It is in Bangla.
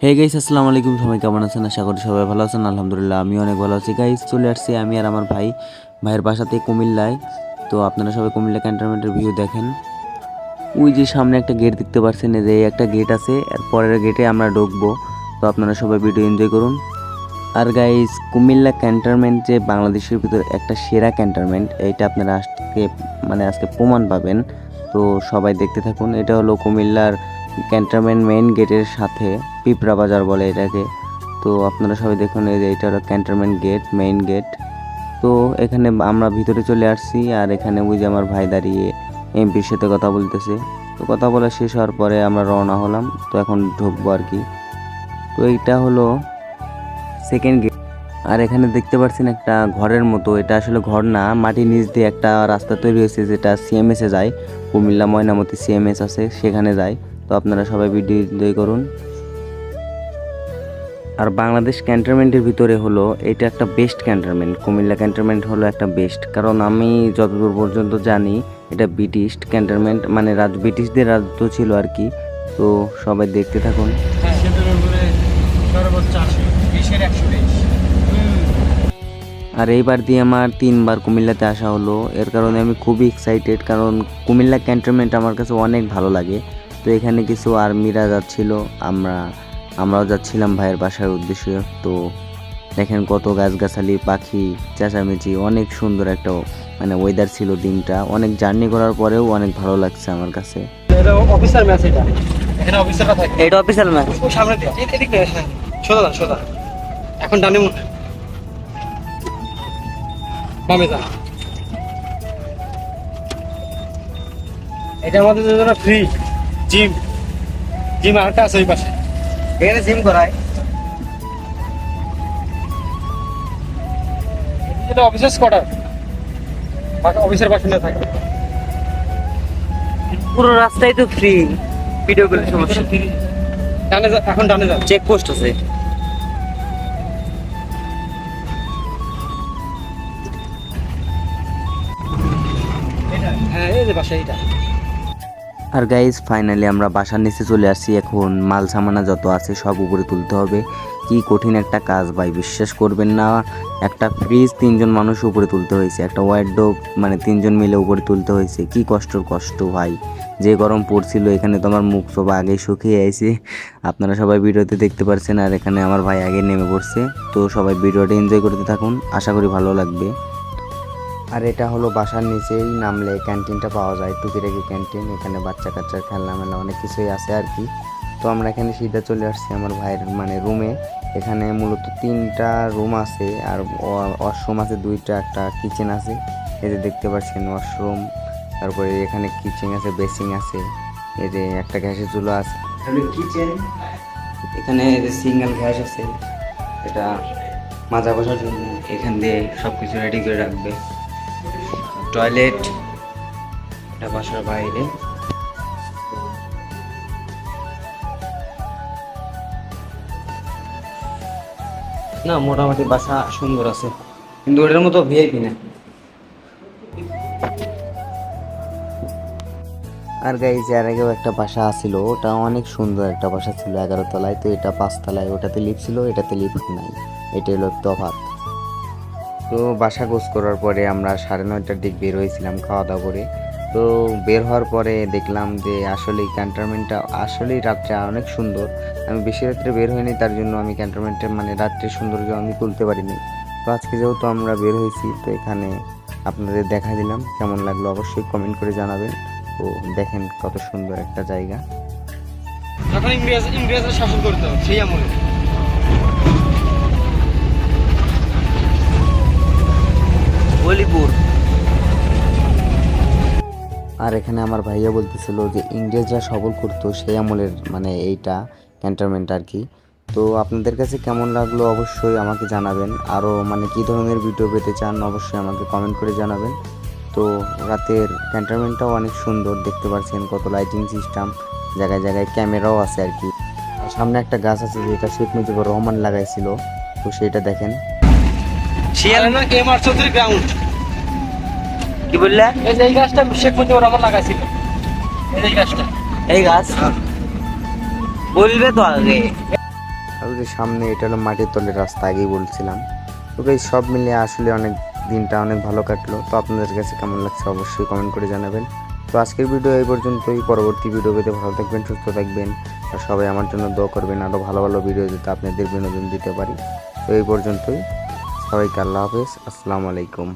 হে গাইস, আসসালামু আলাইকুম। সবাই কেমন আছেন? আশা করি সবাই ভালো আছেন। আলহামদুলিল্লাহ আমি অনেক ভালো আছি। গাইস, চলে আসছি আমি আর আমার ভাইয়ের বাসাতে কুমিল্লায়। তো আপনারা সবাই কুমিল্লা ক্যান্টনমেন্টের ভিউ দেখেন। ওই যে সামনে একটা গেট দেখতে পাচ্ছেন, এই যে একটা গেট আছে, আর পরের গেটে আমরা ঢুকবো। তো আপনারা সবাই ভিডিও এনজয় করুন। আর গাইস, কুমিল্লা ক্যান্টনমেন্ট যে বাংলাদেশের ভিতর একটা সেরা ক্যান্টনমেন্ট, এইটা আপনারা আজকে প্রমাণ পাবেন। তো সবাই দেখতে থাকুন। এটা হলো কুমিল্লার ক্যান্টনমেন্ট মেইন গেটের সাথে পিঁপড়া বাজার বলে এটাকে। তো আপনারা সবাই দেখুন, এই যে এটা হলো ক্যান্টনমেন্ট গেট, মেইন গেট। তো এখানে আমরা ভিতরে চলে আসছি, আর এখানে ওই যে আমার ভাই দাঁড়িয়ে এমপির সাথে কথা বলতেছে। তো কথা বলা শেষ হওয়ার পরে আমরা রওনা হলাম। তো এখন ঢুকবো আর কি। তো এইটা হলো সেকেন্ড গেট। আর এখানে দেখতে পাচ্ছেন একটা ঘরের মতো, এটা আসলে ঘর না, মাটির নিচ দিয়ে একটা রাস্তা তৈরি হয়েছে যেটা সিএমএসে যায়। কুমিল্লা ময়নামতি সিএমএস আছে, সেখানে যায়। তো আপনারা সবাই ভিডিও এনজয় করুন। আর বাংলাদেশ ক্যান্টনমেন্টের ভিতরে হলো এটা একটা বেস্ট ক্যান্টনমেন্ট। কুমিল্লা ক্যান্টনমেন্ট হলো একটা বেস্ট, কারণ আমি যতদূর পর্যন্ত জানি এটা ব্রিটিশ ক্যান্টনমেন্ট, মানে ব্রিটিশদের রাজত্ব ছিল আর কি। তো সবাই দেখতে থাকুন। আর এইবার দিয়ে আমার 3বার কুমিল্লাতে আসা হলো, এর কারণে আমি খুবই এক্সাইটেড, কারণ কুমিল্লা ক্যান্টনমেন্ট আমার কাছে অনেক ভালো লাগে। তো এখানে কিছু আর্মিরা যাচ্ছিল, আমরাও যাচ্ছিলাম ভাইয়ের বাসার উদ্দেশ্যে। তো দেখেন কত গাছগাছালি, পাখি, চেঁচামেচি, অনেক সুন্দর একটা ওয়েদার ছিল। দিনটা অনেক জার্নি করার পরেও অনেক ভালো লাগছে আমার কাছে। এটা অফিসার ম্যাচ, এটা এখানে অফিসাররা থাকে। এটা অফিসিয়াল ম্যাচ। সামনে দিয়ে এদিক দিয়ে সোজা সোজা, এখন ডানে মুখ, বামে যা। এটা আমাদের জন্য ফ্রি জিম। জিম আরেকটা আছে ওই পাশে, এখানে জিম করায়। এটা অফিসার কোয়ার্টার, অফিসার বাসিন্দা থাকে। পুরো রাস্তায় তো ফ্রি, ভিডিও করলে সমস্যা। ডানে যা, এখন ডানে যা, চেক পোস্ট আছে। হ্যাঁ এই যে বাসা এইটা। আর গাইজ, ফাইনালি আমরা বাসার নিচে চলে আসছি। এখন মাল সামানা যত আছে সব উপরে তুলতে হবে। কি কঠিন একটা কাজ ভাই, বিশ্বাস করবেন না। একটা ফ্রিজ 3জন মানুষ উপরে তুলতে হয়েছে, একটা ওয়ার্ডরোব 3জন মিলে উপরে তুলতে হয়েছে। কি কষ্ট ভাই, যে গরম পড়ছিল। এখানে তো আমার মুখ সব আগে শুকিয়ে আইছে, আপনারা সবাই ভিডিওতে দেখতে পাচ্ছেন। আর এখানে আমার ভাই আগে নেমে পড়ছে। তো সবাই ভিডিওটা এনজয় করতে থাকুন, আশা করি ভালো লাগবে। আর এটা হলো বাসার নিচেই নামলে ক্যান্টিনটা পাওয়া যায়, টুকিটাকি ক্যান্টিন। এখানে বাচ্চা কাচ্চার খেলনা মেলা অনেক কিছুই আছে আর কি। তো আমরা এখানে সিধা চলে আসছি আমার ভাইয়ের রুমে। এখানে মূলত 3টা রুম আছে, আর ওয়াশরুম আছে 2টা, একটা কিচেন আছে। এই যে দেখতে পাচ্ছেন ওয়াশরুম, তারপরে এখানে কিচেন আছে, বেসিং আছে, এই যে একটা গ্যাসের চুলা আছে। কিচেন, এখানে সিঙ্গেল গ্যাস আছে, এটা মাজা বসার জন্য। এখান দিয়ে সব কিছু রেডি করে রাখবে। টয়লেট, এটা বাসার বাইরে। না, মোটামুটি বাসা সুন্দর আছে, কিন্তু ওটার মতো ভিআইপি না। আর গাইজ, এর আগেও একটা বাসা আছিল, ওটা অনেক সুন্দর একটা বাসা ছিল, 11 তলায়। তো এটা 5 তলায়, ওটাতে লিফট ছিল, এটাতে লিফট নাই। এটা হলো তফাৎ। তো বাসা গোছ করার পরে আমরা 9:30টার দিক বের হয়েছিলাম খাওয়া দাওয়া করে। তো বের হওয়ার পরে দেখলাম যে আসলে এই ক্যান্টনমেন্টটা আসলেই রাত্রে অনেক সুন্দর। আমি বেশি রাত্রে বের হইনি, তার জন্য আমি ক্যান্টনমেন্টের রাত্রের সৌন্দর্য আমি তুলতে পারিনি। তো আজকে যেহেতু আমরা বের হয়েছি, তো এখানে আপনাদের দেখা দিলাম। কেমন লাগলো অবশ্যই কমেন্ট করে জানাবেন। তো দেখেন কত সুন্দর একটা জায়গা। যখন ইংরেজরা শাসন করতো সেই আমলে। বলিপুর। আর এখানে আমার ভাইয়া বলতেছিল যে ইংরেজরা সবল করতো সেই আমলের, এইটা ক্যান্টনমেন্ট আর কি। তো আপনাদের কাছে কেমন লাগলো অবশ্যই আমাকে জানাবেন। আরও কী ধরনের ভিডিও পেতে চান অবশ্যই আমাকে কমেন্ট করে জানাবেন। তো রাতের ক্যান্টনমেন্টটাও অনেক সুন্দর, দেখতে পাচ্ছেন কত লাইটিং সিস্টেম, জায়গায় জায়গায় ক্যামেরাও আছে আর কি। আর সামনে একটা গাছ আছে যেটা শেখ মুজিবুর রহমান লাগাইছিল, তো সেটা দেখেন। শিয়ালনা এমআর চৌধুরী গ্রাউন্ড। কি বললে? এই যে এই গাছটা শেখ মুজিবুর রহমান লাগাইছিল, এই গাছটা। এই গাছ বলবে তো আগে। আর ওই যে সামনে এটা হলো মাটির তলের রাস্তা, আগেই বলছিলাম। তো এই সব মিলিয়ে আসলে দিনটা অনেক ভালো কাটলো। তো আপনাদের কাছে কেমন লাগছে অবশ্যই কমেন্ট করে জানাবেন। তো আজকের ভিডিও এই পর্যন্তই। পরবর্তী ভিডিও পেতে ভালো থাকবেন, সুস্থ থাকবেন, আর সবাই আমার জন্য দোয়া করবেন আরও ভালো ভালো ভিডিও যাতে আপনাদের বিনোদন দিতে পারি। তো এই পর্যন্তই, সবাইকে আল্লাহ হাফেজ, আসসালামু আলাইকুম।